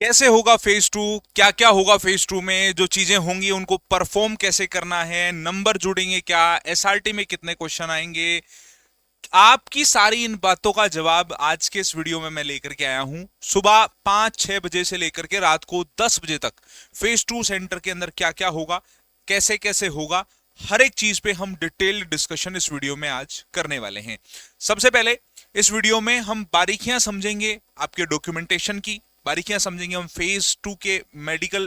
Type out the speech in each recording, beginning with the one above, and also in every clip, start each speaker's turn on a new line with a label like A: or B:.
A: कैसे होगा phase two, क्या क्या होगा फेज टू में, जो चीजें होंगी उनको परफॉर्म कैसे करना है, नंबर जुड़ेंगे क्या, एसआरटी में कितने क्वेश्चन आएंगे, आपकी सारी इन बातों का जवाब आज के इस वीडियो में मैं लेकर के आया हूं। सुबह 5-6 बजे से लेकर के रात को 10 बजे तक फेज टू सेंटर के अंदर क्या क्या होगा, कैसे कैसे होगा, हर एक चीज पे हम डिटेल्ड डिस्कशन इस वीडियो में आज करने वाले हैं। सबसे पहले इस वीडियो में हम बारीकियां समझेंगे आपके डॉक्यूमेंटेशन की, बारीकियां समझेंगे हम फेज टू के मेडिकल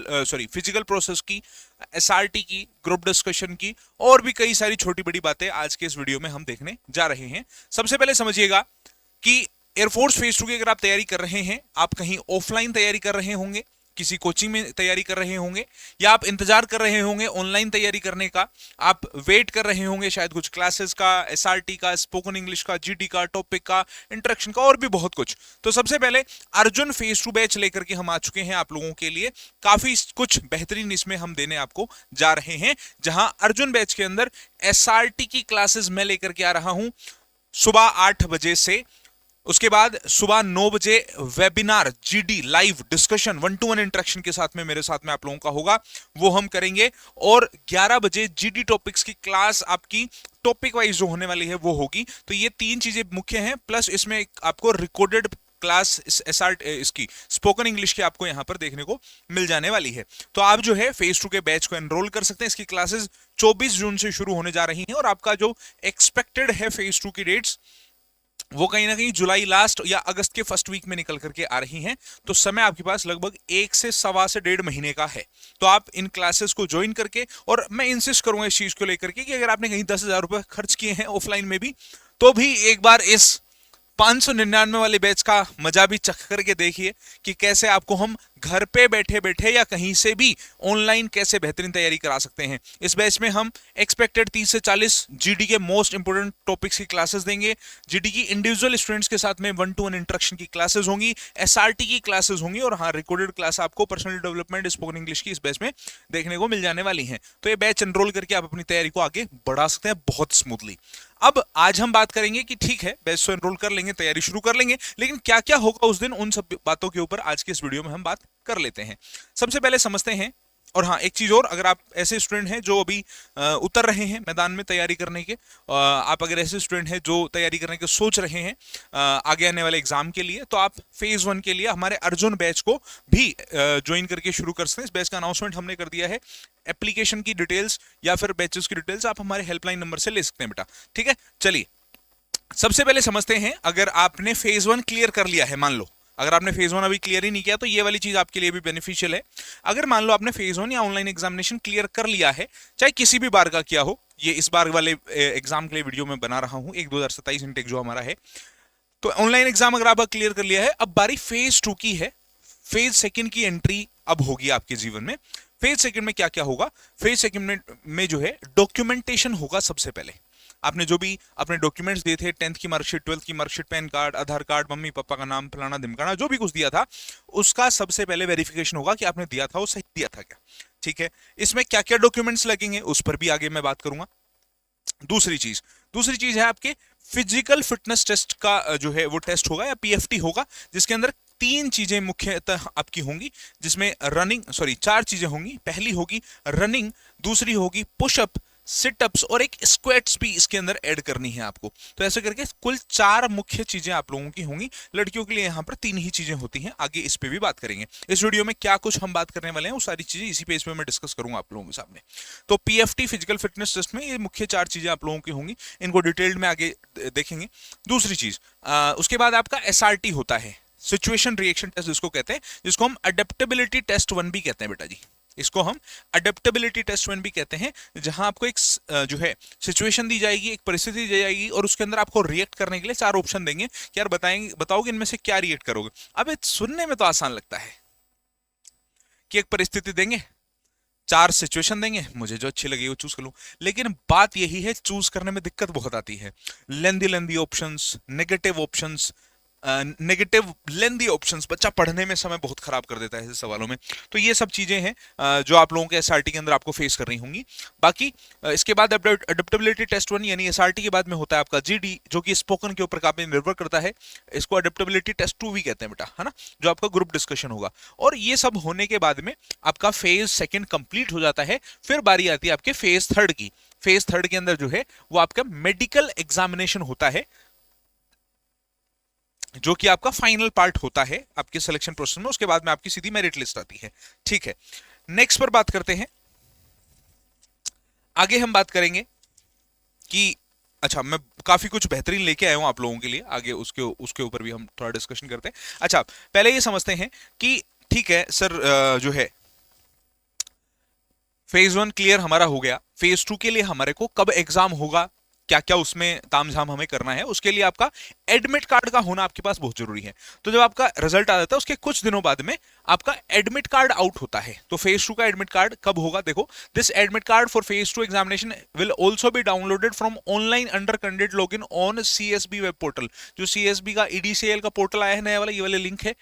A: फिजिकल प्रोसेस की, एसआरटी की, ग्रुप डिस्कशन की, और भी कई सारी छोटी बड़ी बातें आज के इस वीडियो में हम देखने जा रहे हैं। सबसे पहले समझिएगा कि एयरफोर्स फेज टू की अगर आप तैयारी कर रहे हैं, आप कहीं ऑफलाइन तैयारी कर रहे होंगे, किसी कोचिंग में तैयारी कर रहे होंगे, या आप इंतजार कर रहे होंगे ऑनलाइन तैयारी करने का, आप वेट कर रहे होंगे शायद कुछ क्लासेस का, एसआरटी का, स्पोकन इंग्लिश का, जीडी का, टॉपिक का, इंटरेक्शन का, और भी बहुत कुछ। तो सबसे पहले अर्जुन फेज टू बैच लेकर के हम आ चुके हैं आप लोगों के लिए। काफी कुछ बेहतरीन इसमें हम देने आपको जा रहे हैं, जहां अर्जुन बैच के अंदर एसआरटी की क्लासेस मैं लेकर के आ रहा हूं सुबह 8 बजे से। उसके बाद सुबह 9 बजे webinar GD live discussion 1-to-1 interaction के साथ में मेरे साथ में आप लोगों का होगा, वो हम करेंगे। और 11 बजे जीडी टॉपिक्स की क्लास आपकी टॉपिक वाइज जो होने वाली है वो होगी। तो ये 3 चीजें मुख्य हैं, प्लस इसमें आपको रिकॉर्डेड क्लास इसकी स्पोकन इंग्लिश की आपको यहां पर देखने को मिल जाने वाली है। तो आप जो है फेज टू के बैच को एनरोल कर सकते हैं। इसकी क्लासेस 24 जून से शुरू होने जा रही हैं, और आपका जो एक्सपेक्टेड है फेज टू की डेट्स वो कहीं ना कहीं जुलाई लास्ट या अगस्त के फर्स्ट वीक में निकल करके आ रही हैं। तो समय आपके पास लगभग 1 से 1.25 से 1.5 महीने का है। तो आप इन क्लासेस को ज्वाइन करके, और मैं इंसिस्ट करूंगा इस चीज को लेकर के कि अगर आपने कहीं 10,000 रुपए खर्च किए हैं ऑफलाइन में भी, तो भी एक बार इस 599 वाले बैच का मजा भी चख करके देखिए कि कैसे आपको हम घर पे बैठे बैठे या कहीं से भी ऑनलाइन कैसे बेहतरीन तैयारी करा सकते हैं। इस बैच में हम एक्सपेक्टेड 30 से 40 जीडी के मोस्ट इंपोर्टेंट टॉपिक्स की क्लासेस देंगे। जीडी की इंडिविजुअल स्टूडेंट्स के साथ में 1-to-1 इंटरेक्शन की क्लासेस होंगी, एसआरटी की क्लासेस होंगी, और हाँ, रिकॉर्डेड क्लास आपको पर्सनल डेवलपमेंट, स्पोकन इंग्लिश की इस बैच में देखने को मिल जाने वाली है। तो ये बैच एनरोल करके आप अपनी तैयारी को आगे बढ़ा सकते हैं बहुत स्मूथली। अब आज हम बात करेंगे कि ठीक है, बैच तो एनरोल कर लेंगे, तैयारी शुरू कर लेंगे, लेकिन क्या क्या होगा उस दिन, उन सब बातों के ऊपर आज के इस वीडियो में हम बात कर लेते हैं। सबसे पहले समझते हैं। और हाँ, एक चीज और, अगर आप ऐसे स्टूडेंट हैं जो अभी उतर रहे हैं मैदान में तैयारी करने के, आप अगर ऐसे स्टूडेंट हैं जो तैयारी करने के सोच रहे हैं आगे आने वाले एग्जाम के लिए, तो आप फेज 1 के लिए हमारे अर्जुन बैच को भी ज्वाइन करके शुरू कर सकते हैं। इस बैच का अनाउंसमेंट हमने कर दिया है। एप्लीकेशन की डिटेल्स या फिर बैचेस की डिटेल्स आप हमारे हेल्पलाइन नंबर से ले सकते हैं बेटा, ठीक है। चलिए सबसे पहले समझते हैं, अगर आपने फेज 1 क्लियर कर लिया है, मान लो अगर आपने फेज 1 अभी क्लियर ही नहीं किया, तो ये वाली चीज आपके लिए भी बेनिफिशियल है। अगर मान लो आपने फेज 1 या ऑनलाइन एग्जामिनेशन क्लियर कर लिया है, चाहे किसी भी बार का किया हो, ये इस बार वाले एग्जाम के लिए वीडियो में बना रहा हूं, 2027 इंटेक जो हमारा है, तो ऑनलाइन एग्जाम अगर आप क्लियर कर लिया है, अब बारी फेज 2 की है। फेज सेकंड की एंट्री अब होगी आपके जीवन में। फेज सेकंड में क्या क्या होगा? फेज सेकंड में जो है डॉक्यूमेंटेशन होगा। सबसे पहले आपने जो भी अपने डॉक्यूमेंट्स दिए थे, 10th की मार्कशीट, 12th की मार्कशीट, पैन कार्ड, आधार कार्ड, मम्मी पापा का नाम, फलाना ढिमकाना, जो भी कुछ दिया था, उसका सबसे पहले वेरिफिकेशन होगा कि आपने दिया था वो सही दिया था क्या, ठीक है। इसमें क्या क्या डॉक्यूमेंट्स लगेंगे उस पर भी आगे मैं बात करूंगा। दूसरी चीज है आपके फिजिकल फिटनेस टेस्ट का जो है वो टेस्ट होगा या पीएफटी होगा, जिसके अंदर 3 चीजें मुख्यतः आपकी होंगी, जिसमें चार चीजें होंगी। पहली होगी रनिंग, दूसरी होगी पुशअप, सिटअप्स, और एक स्क्वाट्स भी इसके अंदर ऐड करनी है आपको। तो ऐसे करके कुल 4 मुख्य चीजें आप लोगों की होंगी। लड़कियों के लिए यहां पर 3 ही चीजें होती हैं। आगे इस पे भी बात करेंगे। इस वीडियो में क्या कुछ हम बात करने वाले हैं वो सारी चीजें इसी पेज पे मैं डिस्कस करूंगा आप लोगों के सामने। तो पीएफटी फिजिकल फिटनेस टेस्ट में ये मुख्य 4 चीजें आप लोगों की होंगी, इनको डिटेल्ड में आगे देखेंगे। दूसरी चीज, उसके बाद आपका एसआरटी होता है, सिचुएशन रिएक्शन टेस्ट जिसको कहते हैं, जिसको हम अडेप्टेबिलिटी टेस्ट 1 भी कहते हैं बेटा जी। इसको हम अडेप्टेबिलिटी टेस्ट 1 भी कहते हैं, जहां आपको एक जो है सिचुएशन दी जाएगी, एक परिस्थिति दी जाएगी, और उसके अंदर आपको रिएक्ट करने के लिए 4 ऑप्शन देंगे कि यार बताओगे इनमें से क्या रिएक्ट करोगे। अब सुनने में तो आसान लगता है कि एक परिस्थिति देंगे, 4 सिचुएशन देंगे, मुझे जो अच्छी लगी वो चूज कर लूं, लेकिन बात यही है, चूज करने में दिक्कत बहुत आती है। लेंदी ऑप्शंस, नेगेटिव ऑप्शंस, नेगेटिव लेंदी ऑप्शंस बच्चा पढ़ने में समय बहुत खराब कर देता है ऐसे सवालों में। तो ये सब चीजें हैं जो आप लोगों के एसआरटी के अंदर आपको फेस करनी होंगी। बाकी इसके बाद अडेप्टेबिलिटी टेस्ट 1 यानी एसआरटी के बाद में होता है आपका जीडी, जो कि स्पोकन के ऊपर काफी निर्भर करता है। इसको अडेप्टेबिलिटी टेस्ट 2 भी कहते हैं बेटा, है ना, जो आपका ग्रुप डिस्कशन होगा। और ये सब होने के बाद में आपका फेज सेकंड कंप्लीट हो जाता है। फिर बारी आती है आपके फेज थर्ड की। फेज थर्ड के अंदर जो है वो आपका मेडिकल एग्जामिनेशन होता है, जो कि आपका फाइनल पार्ट होता है आपके सिलेक्शन प्रोसेस में। उसके बाद में आपकी सीधी मेरिट लिस्ट आती है। ठीक है, नेक्स्ट पर बात करते हैं। आगे हम बात करेंगे कि अच्छा, मैं काफी कुछ बेहतरीन लेके आया हूं आप लोगों के लिए, आगे उसके उसके ऊपर भी हम थोड़ा डिस्कशन करते हैं। अच्छा, पहले ये समझते हैं कि ठीक है सर, जो है फेज 1 क्लियर हमारा हो गया। फेज 2 के लिए हमारे को कब एग्जाम होगा, क्या क्या उसमें तामझाम हमें करना है, उसके लिए आपका एडमिट कार्ड का होना आपके पास बहुत जरूरी है। तो जब आपका रिजल्ट आ जाता है उसके कुछ दिनों बाद में आपका एडमिट कार्ड आउट होता है। तो फेज 2 का एडमिट कार्ड कब होगा, देखो, this admit card for phase 2 examination will also be downloaded from online under candidate login on CSB web portal. जो सीएसबी का ईडीसीएल का पोर्टल आया है नया वाला, ये वाले लिंक है,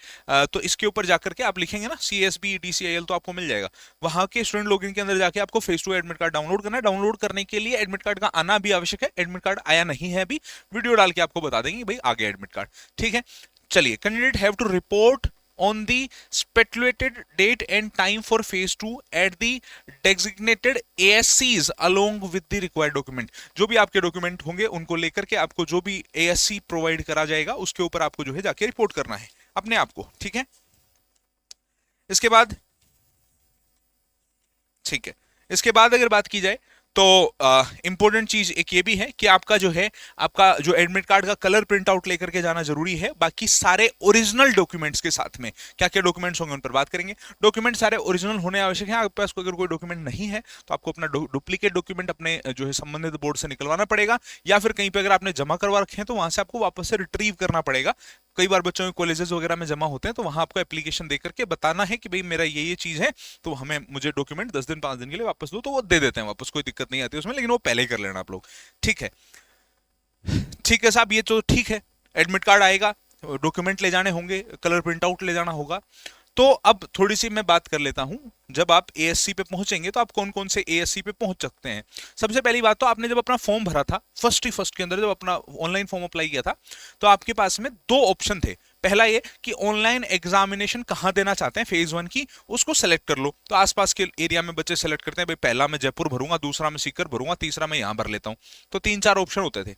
A: तो इसके ऊपर जाकर के आप लिखेंगे ना सीएसबी ईडीसीएल, तो आपको मिल जाएगा। वहां के स्टूडेंट लॉगिन के अंदर जाके आपको फेज 2 एडमिट कार्ड डाउनलोड करना है। डाउनलोड करने के लिए एडमिट कार्ड का आना भी आवश्यक है। एडमिट कार्ड आया नहीं है अभी, वीडियो डाल के आपको बता देंगे भाई आ गया एडमिट कार्ड। ठीक है, चलिए, candidate have to report on the speculated date and time for phase 2 at the designated ASCs along with the required document। जो भी आपके डॉक्यूमेंट होंगे उनको लेकर के आपको जो भी ASC प्रोवाइड करा जाएगा उसके ऊपर आपको जो है जाके रिपोर्ट करना है अपने आप को। ठीक है, इसके बाद ठीक है, इसके बाद अगर बात की जाए तो इंपॉर्टेंट चीज एक ये भी है कि आपका जो है, आपका जो एडमिट कार्ड का कलर प्रिंट आउट लेकर के जाना जरूरी है। बाकी सारे ओरिजिनल डॉक्यूमेंट्स के साथ में क्या क्या डॉक्यूमेंट्स होंगे उन पर बात करेंगे। डॉक्यूमेंट सारे ओरिजिनल होने आवश्यक है। आपके पास अगर कोई डॉक्यूमेंट नहीं है तो आपको अपना डुप्लीकेट डॉक्यूमेंट अपने जो है संबंधित बोर्ड से निकलवाना पड़ेगा, या फिर कहीं पर अगर आपने जमा करवा रखे हैं तो वहां से आपको वापस से रिट्रीव करना पड़ेगा। कई बार बच्चों के कॉलेजेस वगैरह में जमा होते हैं तो वहां आपको एप्लीकेशन देकर के बताना है कि भाई मेरा ये चीज है, तो हमें मुझे डॉक्यूमेंट 10 दिन 5 दिन के लिए वापस दो, तो वो दे देते हैं वापस, कोई दिक्कत नहीं आती उसमें, लेकिन वो पहले ही कर लेना आप लोग। ठीक है, ठीक है साहब, ये तो ठीक है। एडमिट कार्ड आएगा, डॉक्यूमेंट ले जाने होंगे, कलर प्रिंट आउट ले जाना होगा। तो अब थोड़ी सी मैं बात कर लेता हूं, जब आप एएससी पे पहुंचेंगे तो आप कौन कौन से एएससी पे पहुंच सकते हैं। सबसे पहली बात तो आपने जब अपना फॉर्म भरा था फर्स्ट के अंदर, जब अपना ऑनलाइन फॉर्म अप्लाई किया था, तो आपके पास में दो ऑप्शन थे। पहला ये कि ऑनलाइन एग्जामिनेशन कहां देना चाहते हैं फेज 1 की, उसको सेलेक्ट कर लो। तो आसपास के एरिया में बच्चे सेलेक्ट करते हैं, भाई पहला मैं जयपुर भरूंगा, दूसरा मैं सीकर भरूंगा, तीसरा मैं यहां भर लेता हूं। तो 3-4 ऑप्शन होते थे,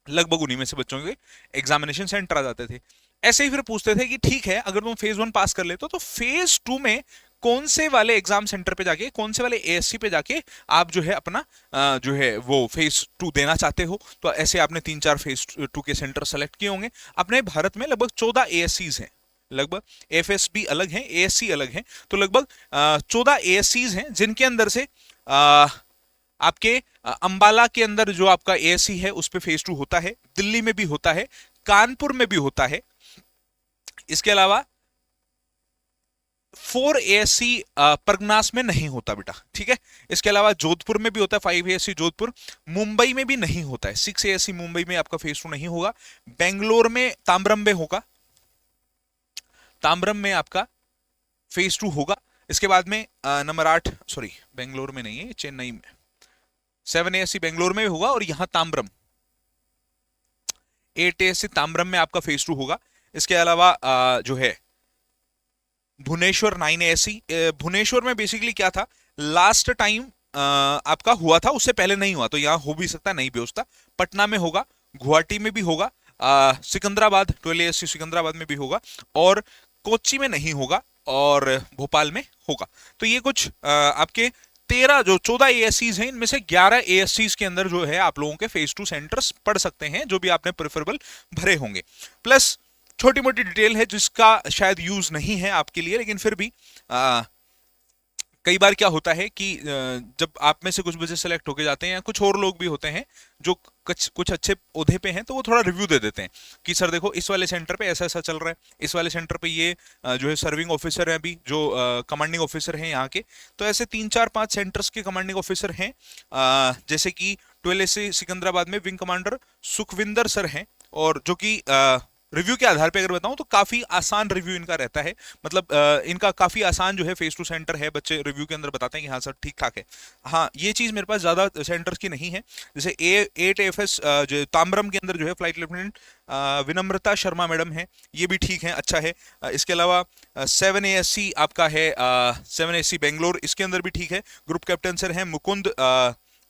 A: लगभग उन्हीं में से बच्चों के एग्जामिनेशन सेंटर आ जाते थे। ऐसे ही फिर पूछते थे कि ठीक है अगर तुम फेज 1 पास कर लेते हो तो फेज 2 में कौन से वाले एग्जाम सेंटर पे जाके, कौन से वाले एएससी पे जाके आप जो है अपना जो है वो फेज 2 देना चाहते हो। तो ऐसे आपने 3-4 फेज 2 के सेंटर सेलेक्ट किए होंगे। अपने भारत में लगभग 14 एएससीज हैं, लगभग एफएसबी अलग हैं, एएससी अलग हैं, तो लगभग 14 एएससीज हैं, जिनके अंदर से आपके अंबाला के अंदर जो आपका एएससी है उस पे फेज 2 होता है, दिल्ली में भी होता है, कानपुर में भी होता है। इसके अलावा 4 एएससी परगनास में नहीं होता बेटा, ठीक है। इसके अलावा जोधपुर में भी होता है 5 एएससी जोधपुर, मुंबई में भी नहीं होता है 6 एएससी मुंबई में आपका फेज 2 नहीं होगा। बेंगलोर में ताम्बरम में होगा, ताम्बरम में आपका फेज 2 होगा। इसके बाद में नंबर 8, सॉरी बेंगलोर में नहीं है, चेन्नई में 7 एएससी बेंगलोर में होगा, और यहां ताम्बरम 8 एएससी ताम्बरम में आपका फेज 2 होगा। इसके अलावा जो है भुवनेश्वर 9 एएससी, भुवनेश्वर में बेसिकली क्या था, लास्ट टाइम आपका हुआ था, उससे पहले नहीं हुआ, तो यहां हो भी सकता नहीं भी हो सकता। पटना में होगा, गुवाहाटी में भी होगा, सिकंदराबाद 12 एएससी सिकंदराबाद में भी होगा, और कोच्चि में नहीं होगा, और भोपाल में होगा। तो ये कुछ आपके 13 जो 14 एएससीज हैं, इनमें से 11 एएससीज के अंदर जो है आप लोगों के फेज 2 सेंटर्स पढ़ सकते हैं, जो भी आपने प्रेफरेबल भरे होंगे। प्लस छोटी मोटी डिटेल है जिसका शायद यूज नहीं है आपके लिए, लेकिन फिर भी कई बार क्या होता है कि जब आप में से कुछ बच्चे सेलेक्ट होके जाते हैं, कुछ और लोग भी होते हैं जो कुछ अच्छे ओहदे पे हैं, तो वो थोड़ा रिव्यू दे देते हैं कि सर देखो इस वाले सेंटर पे ऐसा ऐसा चल रहा है, इस वाले सेंटर पे ये जो है सर्विंग ऑफिसर है अभी, जो कमांडिंग ऑफिसर हैं यहाँ के, तो ऐसे 3-4-5 सेंटर्स के कमांडिंग ऑफिसर हैं। जैसे कि 12 एएससी सिकंदराबाद में विंग कमांडर सुखविंदर सर हैं, और जो कि रिव्यू के आधार पे अगर बताऊं तो काफी आसान रिव्यू इनका रहता है, मतलब इनका काफी आसान जो है फेस टू सेंटर है। बच्चे रिव्यू के अंदर बताते हैं कि हाँ सर ठीक ठाक है। हाँ, ये चीज मेरे पास ज्यादा सेंटर्स की नहीं है। जैसे A8FS जो ताम्बरम के अंदर जो है फ्लाइट लेफ्टिनेंट विनम्रता शर्मा मैडम है, ये भी ठीक है, अच्छा है। इसके अलावा 7ASC आपका है, 7ASC बेंगलोर, इसके अंदर भी ठीक है। ग्रुप कैप्टन सर हैं मुकुंद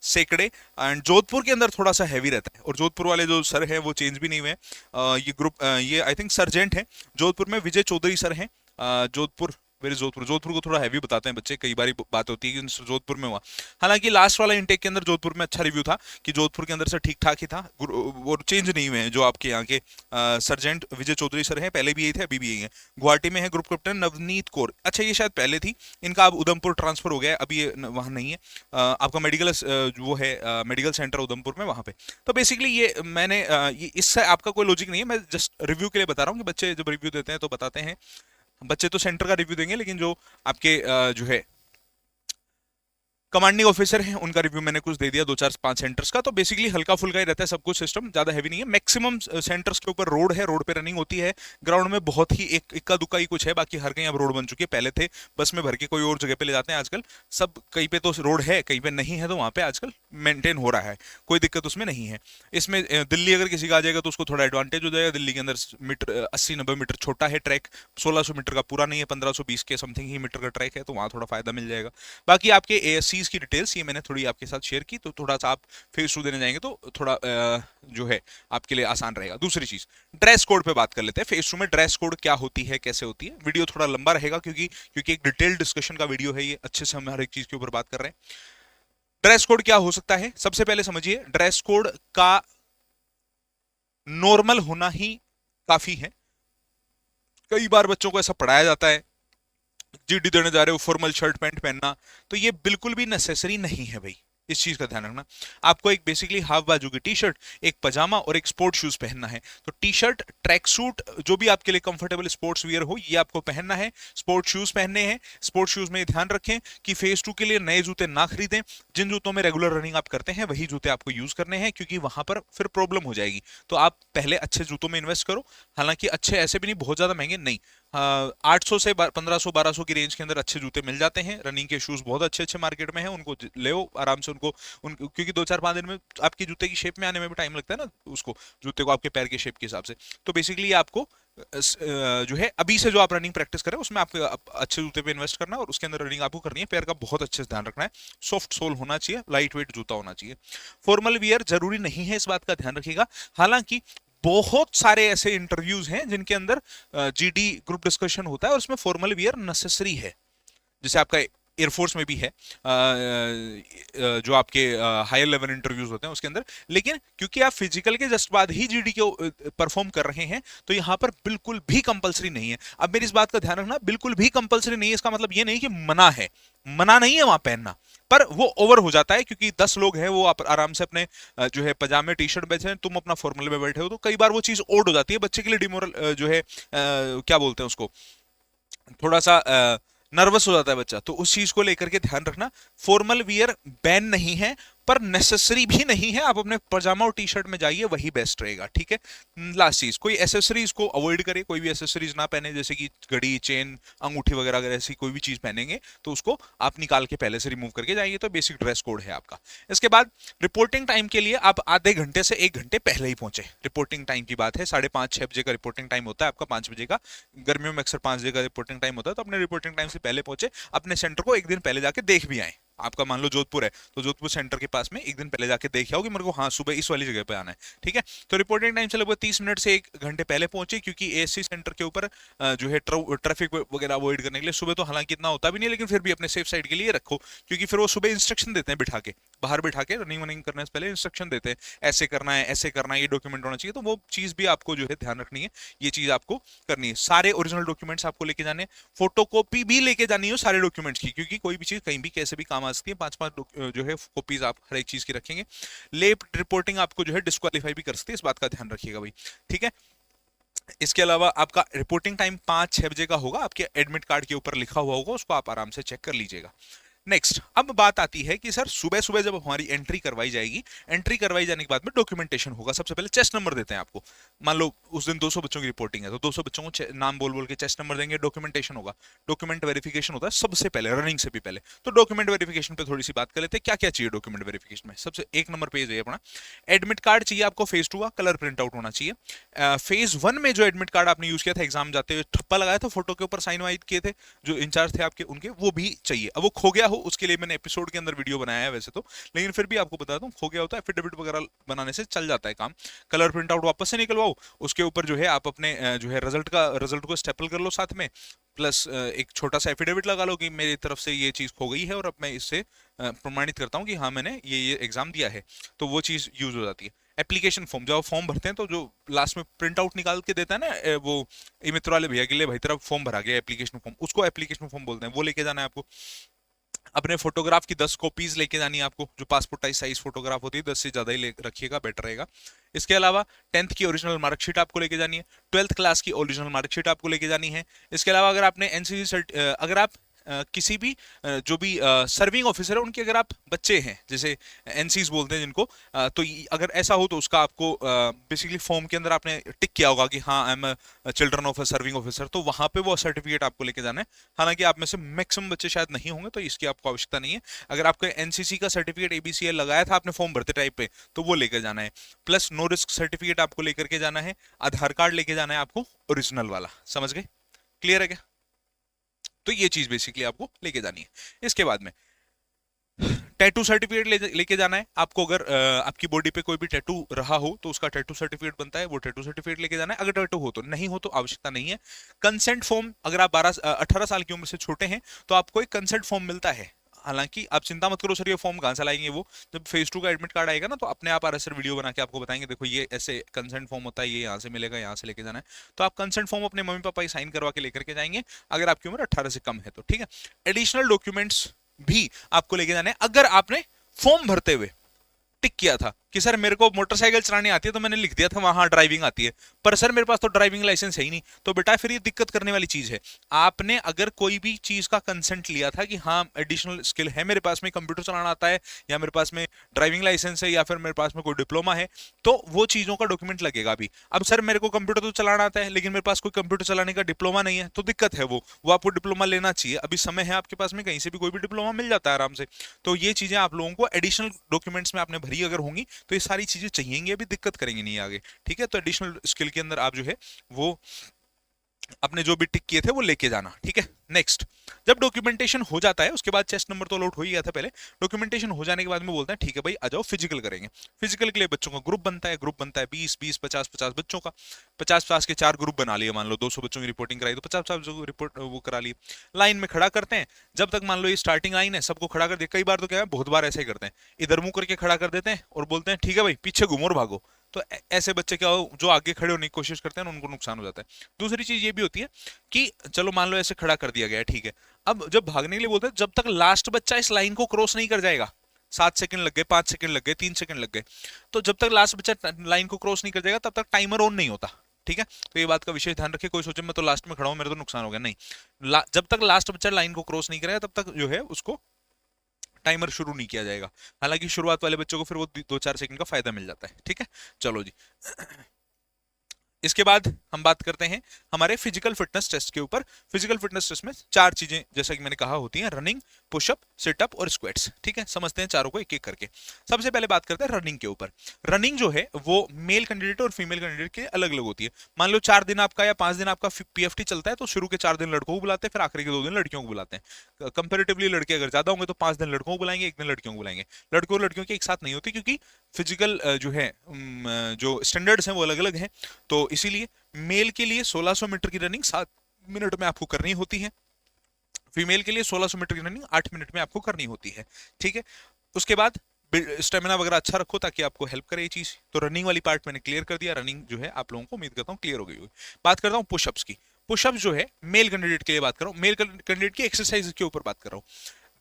A: सेकड़े। एंड जोधपुर के अंदर थोड़ा सा हैवी रहता है, और जोधपुर वाले जो सर हैं वो चेंज भी नहीं हुए हैं। ये ग्रुप ये आई थिंक सर्जेंट है जोधपुर में, विजय चौधरी सर हैं। जोधपुर, वेरी जोधपुर, जोधपुर को थोड़ा हैवी बताते हैं बच्चे, कई बार बात होती है कि जोधपुर में हुआ। हालांकि लास्ट वाला इनटेक के अंदर जोधपुर में अच्छा रिव्यू था कि जोधपुर के अंदर से ठीक ठाक ही था, वो चेंज नहीं हुए हैं। जो आपके यहाँ के सर्जेंट विजय चौधरी सर हैं, पहले भी यही थे अभी भी यही है। गुवाहाटी में है ग्रुप कैप्टन नवनीत कौर, अच्छा ये शायद पहले थी, इनका अब उधमपुर ट्रांसफर हो गया है, अभी ये वहाँ नहीं है। आपका मेडिकल वो है मेडिकल सेंटर उधमपुर में, वहाँ पे। तो बेसिकली ये मैंने इससे आपका कोई लॉजिक नहीं है, मैं जस्ट रिव्यू के लिए बता रहा हूँ कि बच्चे जब रिव्यू देते हैं तो बताते हैं। बच्चे तो सेंटर का रिव्यू देंगे, लेकिन जो आपके जो है कमांडिंग ऑफिसर हैं उनका रिव्यू मैंने कुछ दे दिया, 2 4 5 सेंटर्स का। तो बेसिकली हल्का फुल्का ही रहता है सब कुछ, सिस्टम ज्यादा हैवी नहीं है। मैक्सिमम सेंटर्स के ऊपर रोड है, रोड पे रनिंग होती है। ग्राउंड में बहुत ही एक इक्का दुक्का ही कुछ है, बाकी हर कहीं अब रोड बन चुकी है। पहले थे बस में भर के कोई और जगह पे ले जाते हैं, आजकल सब कहीं पे तो रोड है, कहीं पे नहीं है, तो वहां पे आजकल मेंटेन हो रहा है, कोई दिक्कत उसमें नहीं है। इसमें दिल्ली अगर किसी का आ जाएगा तो उसको थोड़ा एडवांटेज हो जाएगा। दिल्ली के अंदर मीटर 80 90 मीटर छोटा है ट्रैक, 1600 मीटर का पूरा नहीं है, 1520 के समथिंग ही मीटर का ट्रैक है, तो वहां थोड़ा फायदा मिल जाएगा। बाकी आपके ASCs की डिटेल्स ये मैंने थोड़ी आपके साथ शेयर की, तो थोड़ा सा आप फेस टू देने जाएंगे तो थोड़ा जो है आपके लिए आसान रहेगा। दूसरी चीज, ड्रेस कोड पे बात कर लेते हैं। फेस टू में ड्रेस कोड क्या होती है, कैसे होती है। वीडियो थोड़ा लंबा रहेगा क्योंकि एक डिटेल डिस्कशन का वीडियो है ये, अच्छे से हम हर एक चीज के ऊपर बात कर रहे हैं। ड्रेस कोड क्या हो सकता है, सबसे पहले समझिए, ड्रेस कोड का नॉर्मल होना ही काफी है। कई बार बच्चों को ऐसा पढ़ाया जाता है, GD देने जा रहे हो फॉर्मल शर्ट पैंट पहनना, तो ये बिल्कुल भी नेसेसरी नहीं है भाई, इस चीज का ध्यान रखना। आपको एक बेसिकली हाफ बाजू की टी शर्ट, एक पजामा और एक स्पोर्ट शूज पहनना है। तो टी शर्ट, ट्रैक सूट, जो भी आपके लिए कंफर्टेबल स्पोर्ट्स वियर हो, ये आपको पहनना है। स्पोर्ट शूज पहनने हैं। स्पोर्ट शूज में ध्यान रखें कि फेस टू के लिए नए जूते ना खरीदें। जिन जूतों में रेगुलर रनिंग आप करते हैं वही जूते आपको यूज करने हैं, क्योंकि वहां पर फिर प्रॉब्लम हो जाएगी। तो आप पहले अच्छे जूतों में इन्वेस्ट करो। हालांकि अच्छे ऐसे भी नहीं, बहुत ज्यादा महंगे नहीं, 800 से 1500 1200 की रेंज के अंदर अच्छे जूते मिल जाते हैं। रनिंग के शूज बहुत अच्छे अच्छे मार्केट में हैं, उनको ले आराम से क्योंकि 2 4 5 दिन में आपके जूते की शेप में आने में भी टाइम लगता है ना, उसको जूते को आपके पैर के शेप के हिसाब से। तो बेसिकली आपको जो है अभी से जो आप रनिंग प्रैक्टिस करें उसमें आपको अच्छे जूते पे इन्वेस्ट करना है, और उसके अंदर रनिंग आपको करनी है। पैर का बहुत अच्छे से ध्यान रखना है, सॉफ्ट सोल होना चाहिए, लाइट वेट जूता होना चाहिए। फॉर्मल वियर जरूरी नहीं है, इस बात का ध्यान रखिएगा। हालांकि बहुत सारे ऐसे इंटरव्यूज हैं जिनके अंदर GD ग्रुप डिस्कशन होता है और उसमें फॉर्मल वियर नेसेसरी है। जैसे आपका एयरफोर्स में भी है, जो आपके हायर लेवल इंटरव्यूज होते हैं उसके अंदर। लेकिन क्योंकि आप फिजिकल के जस्ट बाद ही GD के परफॉर्म कर रहे हैं, तो यहां पर बिल्कुल भी कंपलसरी नहीं है। अब मेरी इस बात का ध्यान रखना, बिल्कुल भी कंपलसरी नहीं है, इसका मतलब ये नहीं कि मना है, मना नहीं है वहां पहनना, पर वो ओवर हो जाता है क्योंकि 10 लोग हैं, वो आप आराम से अपने जो है पजामे टी शर्ट में, तुम अपना फॉर्मल में बैठे हो, तो कई बार वो चीज ओड हो जाती है बच्चे के लिए, डिमोरल जो है क्या बोलते हैं उसको, थोड़ा सा नर्वस हो जाता है बच्चा। तो उस चीज को लेकर के ध्यान रखना, फॉर्मल वियर बैन नहीं है पर नेसेसरी भी नहीं है। आप अपने पजामा और टी शर्ट में जाइए, वही बेस्ट रहेगा, ठीक है। लास्ट चीज, कोई एसेसरीज को अवॉइड करें, कोई भी एसेसरीज ना पहने, जैसे कि घड़ी, चेन, अंगूठी वगैरह, अगर ऐसी कोई भी चीज पहनेंगे तो उसको आप निकाल के पहले से रिमूव करके जाइए। तो बेसिक ड्रेस कोड है आपका। इसके बाद रिपोर्टिंग टाइम के लिए आप आधे घंटे से 1 घंटे पहले ही पहुंचे। रिपोर्टिंग टाइम की बात है, 5:30 6 बजे का रिपोर्टिंग टाइम होता है आपका, 5 बजे का। गर्मियों में अक्सर 5 बजे का रिपोर्टिंग टाइम होता है, तो अपने रिपोर्टिंग टाइम से पहले पहुंचे। अपने सेंटर को एक दिन पहले जाके देख भी आए। आपका मान लो जोधपुर है, तो जोधपुर सेंटर के पास में एक दिन पहले जाके देख आओ कि मेरे को हाँ सुबह इस वाली जगह पे आना है, ठीक है। तो रिपोर्टिंग टाइम से लगभग 30 मिनट से 1 घंटे पहले पहुंचे, क्योंकि ASC सेंटर के ऊपर जो है ट्रैफिक वगैरह अवॉइड करने के लिए। सुबह तो हालांकि इतना होता भी नहीं, लेकिन फिर भी अपने सेफ साइड के लिए रखो, क्योंकि फिर वो सुबह इंस्ट्रक्शन देते हैं, बिठा के बाहर बिठा के रनिंग वनिंग करने से पहले इंस्ट्रक्शन देते हैं, ऐसे करना है, ऐसे करना है, ये डॉक्यूमेंट होना चाहिए। तो वो चीज भी आपको जो है ध्यान रखनी है, ये चीज आपको करनी है। सारे ओरिजिनल डॉक्यूमेंट्स आपको लेके जाने, फोटोकॉपी भी लेके जानी हो सारे डॉक्यूमेंट्स की, क्योंकि कोई भी चीज कहीं भी कैसे भी काम आ सकती है। 5 5 जो है कॉपीज आप हर एक चीज की रखेंगे। लेट रिपोर्टिंग आपको जो है डिस्क्वालीफाई भी कर सकती है, इस बात का ध्यान रखिएगा भाई, ठीक है। इसके अलावा आपका रिपोर्टिंग टाइम 5 6 बजे का होगा, आपके एडमिट कार्ड के ऊपर लिखा हुआ होगा, उसको आप आराम से चेक कर लीजिएगा। नेक्स्ट, अब बात आती है कि सर सुबह सुबह जब हमारी एंट्री करवाई जाएगी, एंट्री करवाई जाने के बाद में डॉक्यूमेंटेशन होगा। सबसे पहले चेस्ट नंबर देते हैं आपको। मान लो उस दिन 200 बच्चों की रिपोर्टिंग है तो 200 बच्चों को नाम बोल बोल के चेस्ट नंबर देंगे, डॉक्यूमेंटेशन होगा। डॉक्यूमेंट वेरिफिकेशन होता है सबसे पहले, रनिंग से भी पहले। तो डॉक्यूमेंट वेरिफिकेशन पे थोड़ी सी बात कर लेते हैं, क्या क्या चाहिए डॉक्यूमेंट वेरिफिकेशन में। सबसे एक नंबर पेज है अपना, एडमिट कार्ड चाहिए आपको फेज 2 का, कलर प्रिंट आउट होना चाहिए। फेज 1 में जो एडमिट कार्ड आपने यूज किया था एग्जाम जाते हुए, ठप्पा लगाया था, फोटो के ऊपर साइन वाइन किए थे, जो इंचार्ज थे आपके उनके, वो भी चाहिए। अब वो खो गया हो उसके लिए मैंने एपिसोड के अंदर वीडियो बनाया है वैसे तो, लेकिन फिर भी आपको बता दूं, खो गया होता है एफिडेविट वगैरह बनाने से चल जाता है काम। कलर प्रिंट आउट वापस से निकलवाओ, उसके ऊपर जो है आप अपने जो है रिजल्ट को स्टेपल कर लो साथ में, प्लस एक छोटा सा एफिडेविट लगा लो कि मेरी तरफ से ये चीज खो गई है और अब मैं इससे प्रमाणित करता हूँ कि हाँ मैंने ये एग्जाम दिया है, तो वो चीज यूज हो जाती है। एप्लीकेशन फॉर्म, जब आप फॉर्म भरते हैं तो जो लास्ट में प्रिंट आउट निकाल के देता है ना वो ई मित्र वाले भैया के लिए, भाई तेरा फॉर्म भरा गया एप्लीकेशन फॉर्म, उसको एप्लीकेशन फॉर्म बोलते हैं, वो लेके जाना है आपको। अपने फोटोग्राफ की 10 कॉपीज लेके जानी है आपको, जो पासपोर्ट साइज फोटोग्राफ होती है 10 से ज्यादा ही रखिएगा, बेटर रहेगा। इसके अलावा 10th की ओरिजिनल मार्कशीट आपको लेके जानी है, 12th क्लास की ओरिजिनल मार्कशीट आपको लेके जानी है। इसके अलावा अगर आपने एनसीसी अगर आप किसी भी जो भी सर्विंग ऑफिसर है उनके अगर आप बच्चे हैं, जैसे एनसीज बोलते हैं जिनको, तो अगर ऐसा हो तो उसका आपको बेसिकली फॉर्म के अंदर आपने टिक किया होगा कि हाँ I am children of a serving officer, तो वहां पे वो सर्टिफिकेट आपको लेके जाना है। हालांकि आप में से मैक्सिमम बच्चे शायद नहीं होंगे तो इसकी आपको आवश्यकता नहीं है। अगर आपका एनसीसी का सर्टिफिकेट एबीसीएल लगाया था आपने फॉर्म भरते टाइप पे, तो वो लेकर जाना है। प्लस नो रिस्क सर्टिफिकेट आपको लेकर के जाना है, आधार कार्ड लेके जाना है आपको ओरिजिनल वाला, समझ गए? क्लियर है क्या? तो ये चीज बेसिकली आपको लेके जानी है। इसके बाद में टैटू सर्टिफिकेट लेके जाना है आपको। अगर आपकी बॉडी पे कोई भी टैटू रहा हो तो उसका टैटू सर्टिफिकेट बनता है, वो टैटू सर्टिफिकेट लेके जाना है। अगर टैटू हो तो, नहीं हो तो आवश्यकता नहीं है। कंसेंट फॉर्म, अगर आप 18 साल की उम्र से छोटे हैं तो आपको एक कंसेंट फॉर्म मिलता है। हालांकि आप चिंता मत करो सर ये फॉर्म कहां से लाएंगे, वो जब फेज 2 का एडमिट कार्ड आएगा ना तो अपने आप आरएसआर वीडियो बना के आपको बताएंगे, देखो ये ऐसे कंसेंट फॉर्म होता है, ये यहाँ से मिलेगा, यहाँ से लेके जाना है। तो आप कंसेंट फॉर्म अपने मम्मी पापा ही साइन करवा के लेकर के जाएंगे, अगर आपकी उम्र 18 से कम है तो, ठीक है। एडिशनल डॉक्यूमेंट्स भी आपको लेके जाने हैं। अगर आपने फॉर्म भरते हुए टिक किया था कि सर मेरे को मोटरसाइकिल चलानी आती है, तो मैंने लिख दिया था वहां ड्राइविंग आती है, पर सर मेरे पास तो ड्राइविंग लाइसेंस है ही नहीं, तो बेटा फिर ये दिक्कत करने वाली चीज है। आपने अगर कोई भी चीज का कंसेंट लिया था कि हाँ एडिशनल स्किल है मेरे पास में, कंप्यूटर चलाना आता है, या मेरे पास में ड्राइविंग लाइसेंस है, या फिर मेरे पास में कोई डिप्लोमा है, तो वो चीजों का डॉक्यूमेंट लगेगा अभी। अब सर मेरे को कंप्यूटर तो चलाना आता है लेकिन मेरे पास कोई कंप्यूटर चलाने का डिप्लोमा नहीं है, तो दिक्कत है, वो आपको डिप्लोमा लेना चाहिए। अभी समय है आपके पास में, कहीं से भी कोई भी डिप्लोमा मिल जाता है आराम से। तो ये चीजें आप लोगों को एडिशनल डॉक्यूमेंट्स में आपने भरी अगर होंगी तो ये सारी चीजें चाहिएंगी, अभी दिक्कत करेंगे नहीं आगे, ठीक है। तो एडिशनल स्किल के अंदर आप जो है वो अपने जो भी टिक किए थे वो लेके जाना, ठीक है। नेक्स्ट, जब डॉक्यूमेंटेशन हो जाता है उसके बाद चेस्ट नंबर तो अलॉट हो ही गया था पहले, डॉक्यूमेंटेशन हो जाने के बाद में बोलते हैं ठीक है भाई आ जाओ फिजिकल करेंगे। फिजिकल के लिए बच्चों का ग्रुप बनता है, ग्रुप बनता है 20-20 50-50 बच्चों का, 50-50 के 4 ग्रुप बना लिए। मान लो 200 बच्चों की रिपोर्टिंग कराई तो 50-50 जो रिपोर्ट वो करा ली, लाइन में खड़ा करते हैं। जब तक मान लो ये स्टार्टिंग लाइन है सबको खड़ा कर दिया, कई बार तो क्या है बहुत बार ऐसे ही करते हैं, इधर मुंह करके खड़ा कर देते हैं और बोलते हैं ठीक है भाई पीछे घूमो और भागो। तो ऐसे बच्चे क्या हो जो आगे खड़े होने की कोशिश करते हैं उनको नुकसान हो जाता है। दूसरी चीज ये भी होती है कि चलो मान लो ऐसे खड़ा कर दिया गया, ठीक है, अब जब भागने के लिए बोलते हैं जब तक लास्ट बच्चा इस लाइन को क्रॉस नहीं कर जाएगा, 7 सेकंड लग गए, 5 सेकंड लग गए, 3 सेकंड लग गए, तो जब तक लास्ट बच्चा लाइन को क्रॉस नहीं कर जाएगा तब तक टाइमर ऑन नहीं होता, ठीक है। तो ये बात का विशेष ध्यान रखिए, कोई सोचे मैं तो लास्ट में खड़ा हूं मेरे तो नुकसान हो गया, नहीं, जब तक लास्ट बच्चा लाइन को क्रॉस नहीं करेगा तब तक जो है उसको टाइमर शुरू नहीं किया जाएगा। हालांकि शुरुआत वाले बच्चों को फिर वो 2-4 सेकंड का फायदा मिल जाता है, ठीक है। चलो जी इसके बाद हम बात करते हैं हमारे फिजिकल फिटनेस टेस्ट के ऊपर। फिजिकल फिटनेस टेस्ट में 4 चीजें जैसा कि मैंने कहा होती हैं, रनिंग, पुशअप, सिटअप और स्क्वाट्स, ठीक है। समझते हैं चारों को एक एक करके। सबसे पहले बात करते हैं रनिंग के ऊपर। रनिंग जो है वो मेल कैंडिडेट और फीमेल कैंडिडेट के अलग अलग होती है। मान लो 4 दिन आपका या 5 दिन आपका पीएफटी चलता है तो शुरू के 4 दिन लड़कों को बुलाते हैं, फिर आखिरी के 2 दिन लड़कियों को बुलाते हैं। कंपेरेटिवली लड़के अगर ज्यादा होंगे तो 5 दिन लड़कों को बुलाएंगे, 1 दिन लड़कियों को बुलाएंगे। लड़कों और लड़कियों के एक साथ नहीं होती क्योंकि फिजिकल जो है जो स्टैंडर्ड्स हैं वो अलग अलग हैं, तो इसीलिए मेल के लिए 1600 मीटर की रनिंग 7 मिनट में आपको करनी होती है, फीमेल के लिए 1600 मीटर की रनिंग 8 मिनट में आपको करनी होती है, ठीक है। उसके बाद स्टेमिना वगैरह अच्छा रखो ताकि आपको हेल्प करे ये चीज। तो रनिंग वाली पार्ट मैंने क्लियर कर दिया, रनिंग जो है आप लोगों को उम्मीद करता हूँ क्लियर हो गई होगी। बात करता हूँ पुशअप्स की। पुशअप्स जो है मेल कैंडिडेट के लिए बात कर रहा हूँ, मेल कैंडिडेट की एक्सरसाइज के ऊपर बात कर रहा हूँ।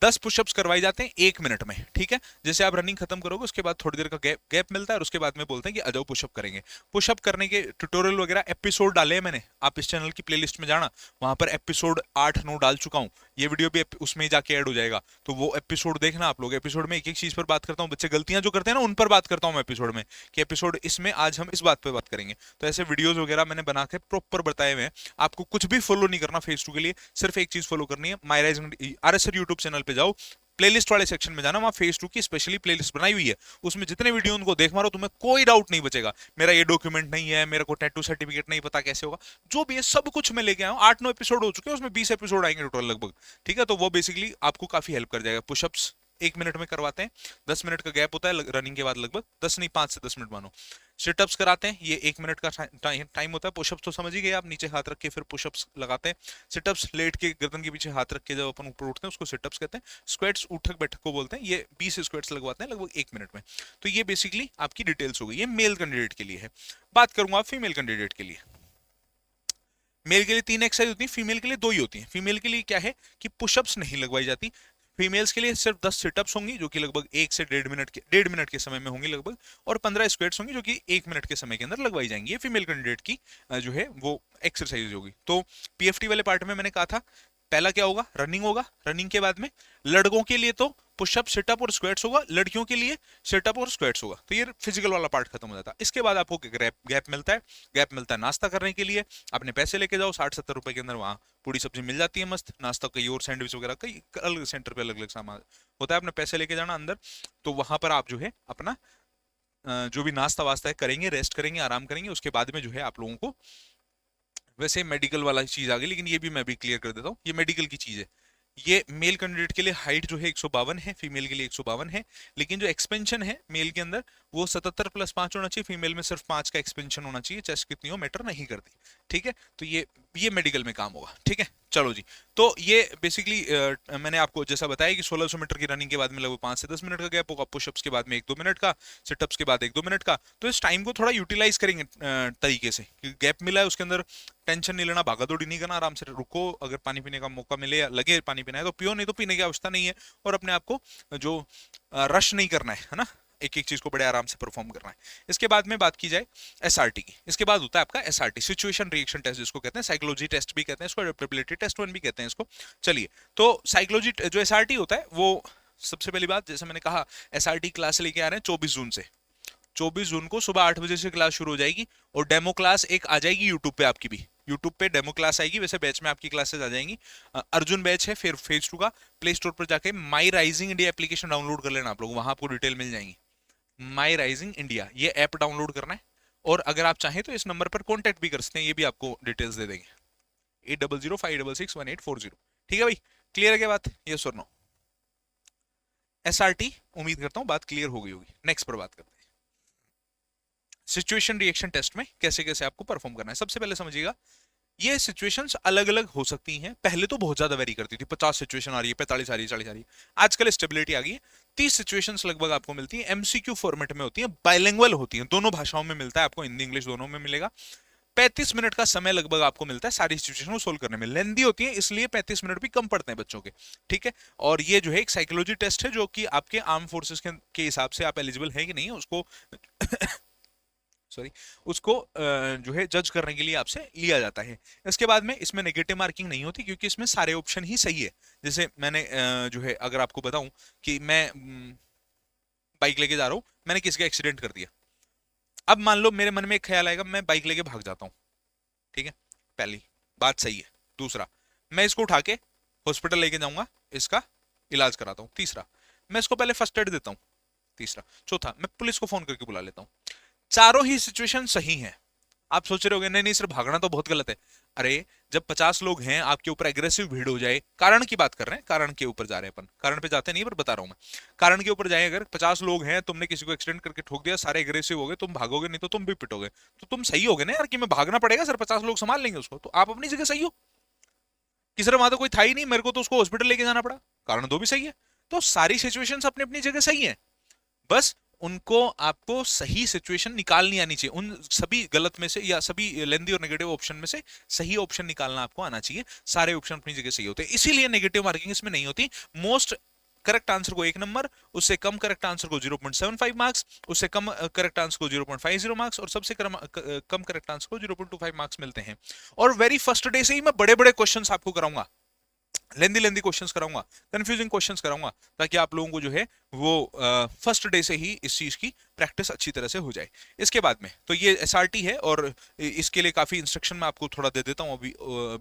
A: 10 पुशअप्स करवाए जाते हैं 1 मिनट में, ठीक है। जैसे आप रनिंग खत्म करोगे उसके बाद थोड़ी देर का गैप मिलता है और उसके बाद में बोलते हैं कि आ जाओ पुशअप करेंगे। पुशअप करने के ट्यूटोरियल वगैरह एपिसोड डाले हैं मैंने, आप इस चैनल की प्लेलिस्ट में जाना, वहां पर एपिसोड 8-9 डाल चुका हूँ, ये वीडियो भी उसमें ही जाके ऐड हो जाएगा, तो वो एपिसोड देखना आप लोग। एपिसोड में एक एक चीज पर बात करता हूँ, बच्चे गलतियां जो करते हैं ना उन पर बात करता हूँ एपिसोड में, कि एपिसोड इसमें आज हम इस बात पे बात करेंगे। तो ऐसे वीडियोस वगैरह मैंने बना के प्रॉपर बताए हुए हैं, आपको कुछ भी फॉलो नहीं करना फेज 2 के लिए, सिर्फ एक चीज फॉलो करनी है, my rising RSR YouTube channel पे जाओ, प्लेलिस्ट वाले सेक्शन में जाना, वहां फेज 2 की स्पेशली प्लेलिस्ट बनाई हुई है, उसमें जितने वीडियो उनको देख मारो, तुम्हें कोई डाउट नहीं बचेगा, मेरा ये डॉक्यूमेंट नहीं है, मेरे को टैटू सर्टिफिकेट नहीं पता कैसे होगा, जो भी है सब कुछ मैं लेके आया हूं। 8-9 एपिसोड हो चुके हैं, उसमें 20 एपिसोड आएंगे टोटल लगभग, ठीक है। तो वो बेसिकली आपको काफी हेल्प कर जाएगा। पुशअप्स 1 मिनट में करवाते हैं, 10 मिनट का गैप होता है रनिंग के बाद, लगभग 10 नहीं 5 से 10 मिनट मानो। सिटअप्स कराते हैं, ये 1 मिनट का टाइम होता है। पुशअप्स तो समझ ही गए आप, नीचे हाथ रख के फिर पुशअप्स लगाते हैं। सिटअप्स लेट के गर्दन के पीछे हाथ रख के जब अपन ऊपर उठते हैं उसको सिटअप्स कहते हैं। स्क्वाट्स उठक बैठक को बोलते हैं। ये 20 स्क्वाट्स लगवाते हैं लगभग 1 मिनट में। तो ये बेसिकली आपकी डिटेल्स हो गई, ये मेल कैंडिडेट के लिए है। बात करूंगा फीमेल कैंडिडेट के लिए। मेल के लिए 3 एक्सरसाइज होती है, फीमेल के लिए 2 ही होती है। फीमेल के लिए क्या है कि पुशअप्स नहीं लगवाई जाती, फीमेल्स के लिए सिर्फ 10 सिटअप्स होंगी जो कि लगभग 1 से 1.5 मिनट के समय में होंगी लगभग, और 15 स्क्वाट्स होंगी जो कि 1 मिनट के समय के अंदर लगवाई जाएंगी। ये फीमेल कैंडिडेट की जो है वो एक्सरसाइज होगी। तो पीएफटी वाले पार्ट में मैंने कहा था पहला क्या होगा, रनिंग होगा, रनिंग के बाद में लड़कों के लिए तो पुशअप सिटअप और स्क्वाट्स होगा, लड़कियों के लिए सिटअप और स्क्वाट्स होगा। तो ये फिजिकल वाला पार्ट खत्म हो जाता है। इसके बाद आपको गैप मिलता है, गैप मिलता है नाश्ता करने के लिए। अपने पैसे लेके जाओ, 60-70 रुपए के अंदर वहाँ पूरी सब्जी मिल जाती है मस्त, नाश्ता कहीं और सैंडविच वगैरह कई अलग सेंटर पे अलग अलग सामान होता है। अपने पैसे लेके जाना अंदर, तो वहां पर आप जो है अपना जो भी नाश्ता वास्ता है करेंगे, रेस्ट करेंगे, आराम करेंगे। उसके बाद में जो है आप लोगों को वैसे मेडिकल वाला चीज आ गई, लेकिन ये भी मैं भी क्लियर कर देता हूँ, ये मेडिकल की चीज है। ये मेल कैंडिडेट के लिए हाइट जो है 152 है, फीमेल के लिए 152 है, लेकिन जो एक्सपेंशन है मेल के अंदर वो 77+5 होना चाहिए, फीमेल में सिर्फ 5 का एक्सपेंशन होना चाहिए। चेस्ट कितनी हो मैटर नहीं करती, ठीक है। तो ये मेडिकल में काम होगा, ठीक है। चलो जी, तो ये बेसिकली मैंने आपको जैसा बताया कि 1600 मीटर की रनिंग के बाद में लगभग 5 से 10 मिनट का गैप होगा, पुशअप्स के बाद में 1-2 मिनट का, सिटअप्स के बाद 1-2 मिनट का। तो इस टाइम को थोड़ा यूटिलाइज करेंगे तरीके से, गैप मिला है उसके अंदर टेंशन नहीं लेना, भागा दौड़ी नहीं करना, आराम से रुको, अगर पानी पीने का मौका मिले या लगे पानी पीना है तो पियो, नहीं तो पीने की आवश्यकता नहीं है। और अपने आप को जो रश नहीं करना है ना, एक एक चीज को बड़े आराम से परफॉर्म करना है। इसके बाद में बात की जाए एसआरटी की, इसके बाद होता है आपका एसआरटी, सिचुएशन रिएक्शन टेस्ट जिसको कहते हैं, साइकोलॉजी टेस्ट भी कहते हैं इसको, एडेप्टेबिलिटी टेस्ट 1 भी कहते हैं इसको। चलिए, तो साइकोलॉजी जो एसआरटी होता है वो सबसे पहली बात, जैसे मैंने कहा, एसआरटी क्लास लेके आ रहे हैं 24 जून से। 24 जून को सुबह 8 बजे से क्लास शुरू हो जाएगी, और डेमो क्लास एक आ जाएगी यूट्यूब पे आपकी भी, यूट्यूब पे डेमो क्लास आएगी। वैसे बैच में आपकी क्लासेस आ जाएंगी। अर्जुन बैच है, फिर फेज 2 का। प्ले स्टोर पर जाके माई राइजिंग इंडिया एप्लीकेशन डाउनलोड कर लेना आप लोग, वहां आपको डिटेल मिल जाएंगी। माई राइजिंग इंडिया ये ऐप डाउनलोड करना है, और अगर आप चाहें तो इस नंबर पर कॉन्टेक्ट भी कर सकते हैं, ये भी आपको डिटेल्स दे देंगे, 8005661840। ठीक है भाई, क्लियर है क्या बात, ये और नो? एसआरटी उम्मीद करता हूं बात क्लियर हो गई होगी। नेक्स्ट पर बात करते हैं सिचुएशन रिएक्शन टेस्ट में कैसे कैसे आपको परफॉर्म करना है। सबसे पहले समझिएगा, ये सिचुएशंस अलग अलग हो सकती हैं। पहले तो बहुत ज्यादा वेरी करती थी, 50 सिचुएशन आ रही है, 45 आ रही है, 40 आ रही है। आजकल स्टेबिलिटी आ गई है, 30 सिचुएशंस लगभग आपको मिलती है। एमसीक्यू फॉर्मेट में होती है, बाइलिंगुअल होती है, दोनों भाषाओं में मिलता है आपको, हिंदी इंग्लिश दोनों में मिलेगा। 35 मिनट का समय लगभग आपको मिलता है सारी सिचुएशन को सोल्व करने में। लेंदी होती है इसलिए 35 मिनट भी कम पड़ते हैं बच्चों के, ठीक है। और ये जो है एक साइकोलॉजी टेस्ट है, जो कि आपके आर्म फोर्सेस के हिसाब से आप एलिजिबल है कि नहीं है उसको सॉरी उसको जो है जज करने के लिए आपसे लिया जाता है। इसके बाद में इसमें नेगेटिव मार्किंग नहीं होती, क्योंकि इसमें सारे ऑप्शन ही सही है। जैसे मैंने जो है अगर आपको बताऊं कि मैं बाइक लेके जा रहा हूं, मैंने किसी का एक्सीडेंट कर दिया। अब मान लो मेरे मन में एक ख्याल आएगा, मैं बाइक लेके भाग जाता हूं, ठीक है, पहली बात सही है। दूसरा, मैं इसको उठा के हॉस्पिटल लेके जाऊंगा, इसका इलाज कराता हूं। तीसरा, मैं इसको पहले फर्स्ट एड देता हूं। तीसरा, चौथा, मैं पुलिस को फोन करके बुला लेता हूं। चारों ही सिचुएशन सही हैं। आप सोच रहे होगे नहीं नहीं सिर्फ भागना तो बहुत गलत है। अरे जब 50 लोग हैं आपके ऊपर एग्रेसिव भीड़ हो जाए, कारण की बात कर रहे हैं, कारण के ऊपर जा रहे हैं अपन, कारण पे जाते नहीं पर बता रहा हूं मैं। कारण के ऊपर जाए, अगर 50 लोग हैं, तुमने किसी को एक्सीडेंट करके ठोक दिया, सारे एग्रेसिव हो गए, तुम भागोगे नहीं तो तुम भी पिटोगे, तो तुम सही होगे ना यार कि मैं भागना पड़ेगा सर, 50 लोग संभाल लेंगे उसको, तो आप अपनी जगह सही हो कि सर वहां तो कोई था ही नहीं, मेरे को तो उसको हॉस्पिटल लेके जाना पड़ा, कारण दो भी सही है। तो सारी सिचुएशंस अपनी अपनी जगह सही है, बस उनको आपको सही सिचुएशन निकालनी आनी चाहिए, उन सभी गलत में से या सभी लेंदी और नेगेटिव ऑप्शन में से सही ऑप्शन निकालना आपको आना चाहिए। सारे ऑप्शन अपनी जगह सही होते हैं, इसीलिए नेगेटिव मार्किंग इसमें नहीं होती। मोस्ट करेक्ट आंसर को 1 नंबर, उससे कम करेक्ट आंसर को 0.75 मार्क्स, उससे कम करेक्ट आंसर को 0.50 मार्क्स, और सबसे कम करेक्ट आंसर को 0.25 मार्क्स मिलते हैं। और वेरी फर्स्ट डे से ही मैं बड़े बड़े क्वेश्चंस आपको कराऊंगा, लेंदी लेंदी क्वेश्चंस कराऊंगा, कंफ्यूजिंग क्वेश्चंस कराऊंगा, ताकि आप लोगों को जो है वो फर्स्ट डे से ही इस चीज की प्रैक्टिस अच्छी तरह से हो जाए। इसके बाद में तो ये एसआरटी है, और इसके लिए काफी इंस्ट्रक्शन मैं आपको थोड़ा दे देता हूँ अभी,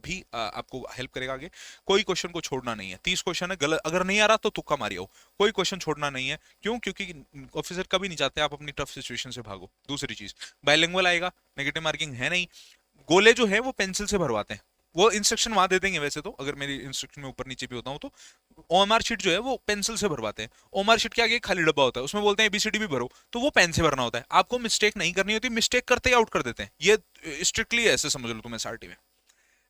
A: भी आपको हेल्प करेगा आगे। कोई क्वेश्चन को छोड़ना नहीं है, 30 क्वेश्चन है, गलत अगर नहीं आ रहा तो तुक्का मारियो, कोई क्वेश्चन छोड़ना नहीं है। क्यों? क्योंकि ऑफिसर कभी नहीं चाहते आप अपनी टफ सिचुएशन से भागो। दूसरी चीज, बायलिंगुअल आएगा, नेगेटिव मार्किंग है नहीं। गोले जो है वो पेंसिल से भरवाते हैं, वो इंस्ट्रक्शन वहां दे देंगे वैसे तो, अगर मेरी इंस्ट्रक्शन में ऊपर नीचे भी होता हूँ तो। ओएमआर शीट जो है वो पेंसिल से भरवाते हैं। ओएमआर शीट के आगे खाली डब्बा होता है, उसमें बोलते हैं एबीसीडी भी भरो, तो वो पेन से भरना होता है। आपको मिस्टेक नहीं करनी होती, मिस्टेक करते ही आउट कर देते हैं। ये स्ट्रिक्टली ऐसे समझ लो तुम एसआरटी में।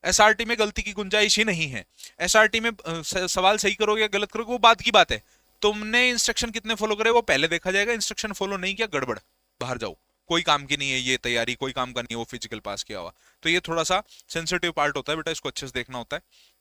A: एसआरटी में गलती की गुंजाइश ही नहीं है। एसआरटी में सवाल सही करोगे या गलत करोगे वो बात की बात है, तुमने इंस्ट्रक्शन कितने फॉलो करे वो पहले देखा जाएगा। इंस्ट्रक्शन फॉलो नहीं किया, गड़बड़, बाहर जाओ, कोई काम की नहीं है ये तैयारी, कोई काम का नहीं है वो फिजिकल पास किया हुआ। तो ये थोड़ा सा सेंसिटिव पार्ट होता है बेटा, इसको अच्छे से देखना होता है।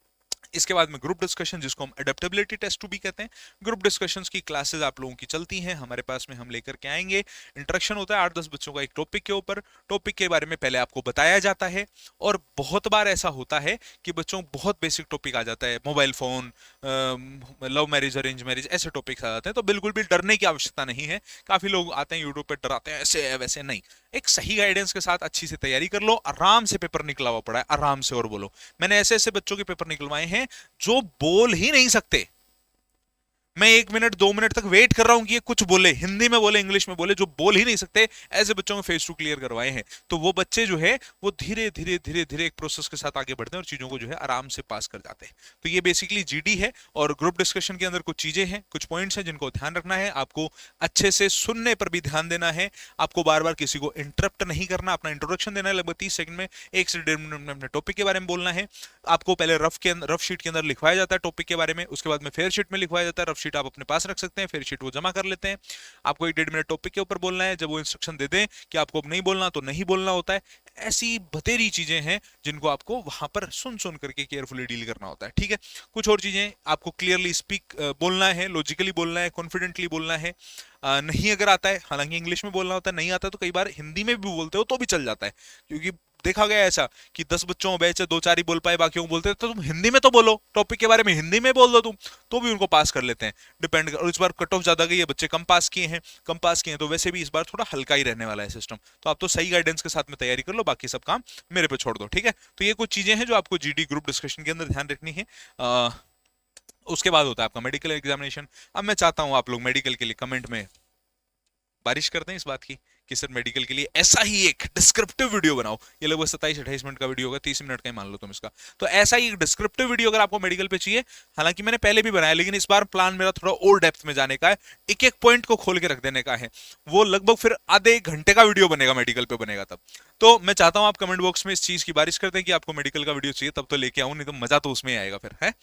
A: इसके बाद में ग्रुप डिस्कशन, जिसको हम एडेप्टेबिलिटी टेस्ट टू भी कहते हैं। ग्रुप डिस्कशंस की क्लासेस आप लोगों की चलती हैं हमारे पास में, हम लेकर के आएंगे। इंटरेक्शन होता है 8-10 बच्चों का एक टॉपिक के ऊपर, टॉपिक के बारे में पहले आपको बताया जाता है। और बहुत बार ऐसा होता है कि बच्चों को बहुत बेसिक टॉपिक आ जाता है, mobile phone, love marriage, arrange marriage, ऐसे टॉपिक्स आ जाते हैं। तो बिल्कुल भी डरने की आवश्यकता नहीं है। काफी लोग आते हैं यूट्यूब पे डराते हैं, ऐसे है वैसे नहीं। एक सही गाइडेंस के साथ अच्छी से तैयारी कर लो, आराम से पेपर निकला हुआ पड़ा है, आराम से। और बोलो, मैंने ऐसे ऐसे बच्चों के पेपर निकलवाए हैं जो बोल ही नहीं सकते। मैं 1 मिनट 2 मिनट तक वेट कर रहा हूं कि ये कुछ बोले, हिंदी में बोले, इंग्लिश में बोले, जो बोल ही नहीं सकते। ऐसे बच्चों को फेस टू क्लियर करवाए हैं। तो वो बच्चे जो है वो धीरे धीरे धीरे धीरे एक प्रोसेस के साथ आगे बढ़ते हैं और चीजों को जो है आराम से पास कर जाते हैं। तो ये बेसिकली जीडी है। और ग्रुप डिस्कशन के अंदर कुछ चीजें हैं, कुछ पॉइंट्स हैं जिनको ध्यान रखना है। आपको अच्छे से सुनने पर भी ध्यान देना है, आपको बार बार किसी को इंटरप्ट नहीं करना, अपना इंट्रोडक्शन देना है लगभग 30 सेकंड में, 1 से 1.5 मिनट में अपने टॉपिक के बारे में बोलना है। आपको पहले रफ शीट के अंदर लिखवाया जाता है टॉपिक के बारे में, उसके बाद में फेयर शीट में लिखवाया जाता है। रफ शीट आप अपने पास रख सकते हैं, फेयर शीट वो जमा कर लेते हैं। आपको 1-1.5 मिनट टॉपिक के ऊपर बोलना है। जब वो इंस्ट्रक्शन दे दें कि आपको अब नहीं बोलना तो नहीं बोलना होता है। ऐसी बतेरी चीजें हैं जिनको आपको वहां पर सुन सुन करके केयरफुली डील करना होता है, ठीक है। कुछ और चीजें आपको क्लियरली स्पीक बोलना है, लॉजिकली बोलना है, कॉन्फिडेंटली बोलना है। नहीं अगर आता है, हालांकि इंग्लिश में बोलना होता है, नहीं आता तो कई बार हिंदी में भी बोलते हो तो भी चल जाता है। क्योंकि देखा गया ऐसा कि 10 बच्चों में बैच है, 2-4 ही बोल पाए, बाकियों को बोलते तो तुम हिंदी में तो बोलो, टॉपिक के बारे में हिंदी में बोल दो तुम, तो भी उनको पास कर लेते हैं। डिपेंड कर, और इस बार कट ऑफ ज्यादा गई है, बच्चे कम पास किए हैं, कम पास किए हैं, तो वैसे भी इस बार थोड़ा हल्का ही रहने वाला है सिस्टम। तो आप तो सही गाइडेंस के साथ में तैयारी कर लो, बाकी सब काम मेरे पे छोड़ दो, ठीक है। तो ये कुछ चीजें हैं जो आपको जीडी ग्रुप डिस्कशन के अंदर ध्यान रखनी है। उसके बाद होता है आपका मेडिकल एग्जामिनेशन। अब मैं चाहता हूं आप लोग मेडिकल के लिए कमेंट में बारिश करते हैं इस बात की कि सर मेडिकल के लिए ऐसा ही एक डिस्क्रिप्टिव वीडियो बनाओ। ये लगभग 27-28 मिनट का वीडियो होगा, 30 मिनट का ही मान लो तुम इसका। तो ऐसा ही एक डिस्क्रिप्टिव वीडियो अगर आपको मेडिकल पे चाहिए, हालांकि मैंने पहले भी बनाया, लेकिन इस बार प्लान मेरा थोड़ा और डेप्थ में जाने का है, एक एक पॉइंट को खोल के रख देने का है। वो लगभग फिर आधे 1 घंटे का वीडियो बनेगा, मेडिकल पे बनेगा तब। तो मैं चाहता हूं आप कमेंट बॉक्स में इस चीज की बारिश कर दें कि आपको मेडिकल का वीडियो चाहिए, तब तो लेके आऊं, नहीं तो मजा तो उसमें आएगा फिर, है।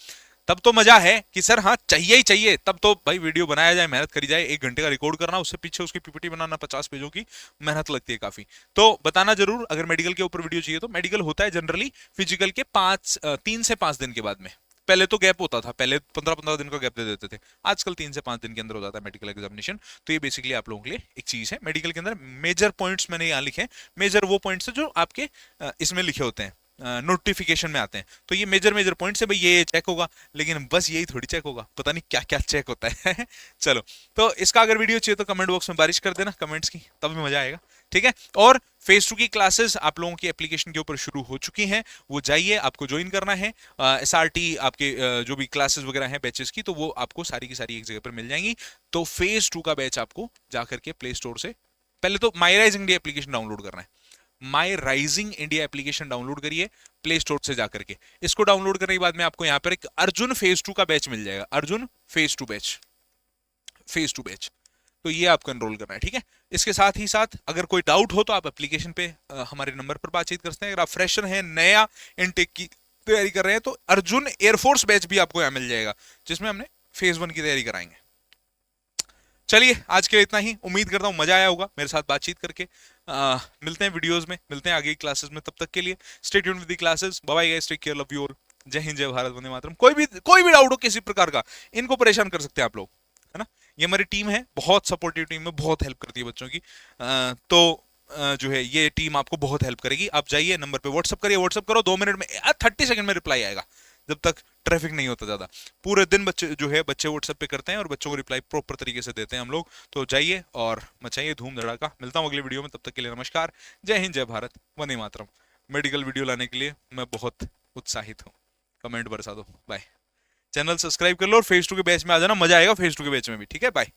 A: तब तो मजा है कि सर हाँ चाहिए ही चाहिए, तब तो भाई वीडियो बनाया जाए, मेहनत करी जाए। 1 घंटे का रिकॉर्ड करना, उससे पीछे उसकी पीपीटी बनाना 50 पेजों की, मेहनत लगती है काफी। तो बताना जरूर अगर मेडिकल के ऊपर वीडियो चाहिए तो। मेडिकल होता है जनरली फिजिकल के 3 से 5 दिन के बाद में। पहले तो गैप होता था, पहले 15-15 दिन का गैप दे देते थे, आजकल 3 से 5 दिन के अंदर हो जाता है मेडिकल एग्जामिनेशन। तो ये बेसिकली आप लोगों के लिए एक चीज है। मेडिकल के अंदर मेजर पॉइंट्स मैंने यहाँ लिखे हैं, मेजर वो पॉइंट्स जो आपके इसमें लिखे होते हैं, नोटिफिकेशन में आते हैं। तो ये मेजर मेजर पॉइंट्स है भाई, ये चेक होगा, लेकिन बस यही थोड़ी चेक होगा, पता नहीं क्या क्या चेक होता है। चलो, तो इसका अगर वीडियो चाहिए तो कमेंट बॉक्स में बारिश कर देना कमेंट्स की, तब भी मजा आएगा, ठीक है। और फेज 2 की क्लासेस आप लोगों की एप्लीकेशन के ऊपर शुरू हो चुकी हैं, वो जाइए, आपको ज्वाइन करना है। एसआरटी आपके जो भी क्लासेस वगैरह हैं बैचेस की, तो वो आपको सारी की सारी एक जगह पर मिल जाएंगी। तो फेज 2 का बैच आपको जाकर के प्ले स्टोर से पहले तो माई राइज इंडिया एप्लीकेशन डाउनलोड करना है। माई राइजिंग इंडिया एप्लीकेशन डाउनलोड करिए प्ले स्टोर से जाकर के। इसको डाउनलोड करने के बाद में आपको यहाँ पर एक अर्जुन फेज 2 का बैच मिल जाएगा, Arjun phase 2 batch, phase 2 batch. तो ये आपको एनरोल करना है, ठीक है। इसके साथ ही साथ अगर कोई डाउट हो तो आप एप्लीकेशन पे हमारे नंबर पर बातचीत कर सकते हैं। अगर आप फ्रेशर हैं, नया इनटेक की तैयारी कर रहे हैं, तो अर्जुन एयरफोर्स बैच भी आपको यहाँ मिल जाएगा, जिसमें हमने फेज 1 की तैयारी कराएंगे। चलिए आज के लिए इतना ही। उम्मीद करता हूँ मजा आया होगा मेरे साथ बातचीत करके। मिलते हैं वीडियोस में, मिलते हैं आगे की क्लासेस में। तब तक के लिए stay tuned with the classes. Bye bye guys, take care, love you all. जय हिंद, जय भारत, वंदे मातरम। कोई भी डाउट हो किसी प्रकार का, इनको परेशान कर सकते हैं आप लोग, है ना। ये हमारी टीम है, बहुत सपोर्टिव टीम है, बहुत हेल्प करती है बच्चों की। जो है ये टीम आपको बहुत हेल्प करेगी। आप जाइए नंबर पे व्हाट्सअप करिए, व्हाट्सअप करो, 2 मिनट में 30 सेकंड में रिप्लाई आएगा, जब तक ट्रैफिक नहीं होता ज्यादा। पूरे दिन बच्चे जो है बच्चे व्हाट्सएप पे करते हैं और बच्चों को रिप्लाई प्रॉपर तरीके से देते हैं हम लोग। तो जाइए और मचाइए धूम धड़ाका। मिलता हूँ अगले वीडियो में, तब तक के लिए नमस्कार, जय हिंद, जय भारत, वंदे मातरम। मेडिकल वीडियो लाने के लिए मैं बहुत उत्साहित हूँ। कमेंट बरसा दो। बाय। चैनल सब्सक्राइब कर लो और फेज 2 के बैच में आ जाना, मजा आएगा फेज 2 के बैच में भी। ठीक है, बाय।